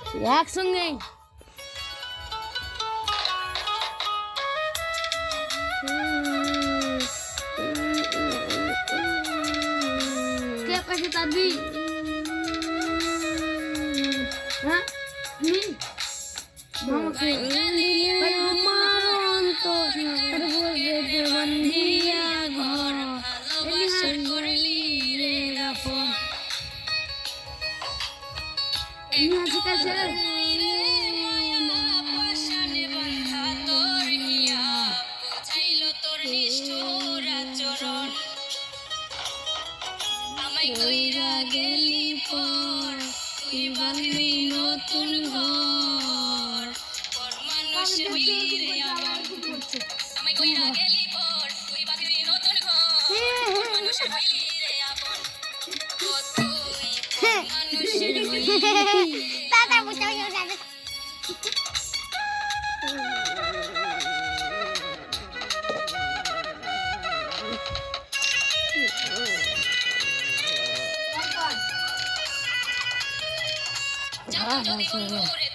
একসঙ্গে কে পাশে তাবি হ্যাঁ আমাকে আমার অন্তর বলবে দেওয়ান্দিয়া ঘর ভালোবাসা করলি রে রাফন আজি কাছে পাশানে বাঁধা তোর হিয়া বুঝাইল তোর নিষ্ঠুর আচরণ আমায় কইরা গেলি পর তুই বাঁধলি নতুন ঘর পর মানুষ হইলি রে আমার আমায় কইরা গেলি পর তুই বাঁধলি নতুন ঘর পর মানুষ হইলি রে আপন ও তুই পর মানুষ হইলি দাদা বুঝাও দাদা যা যদি বন্ধু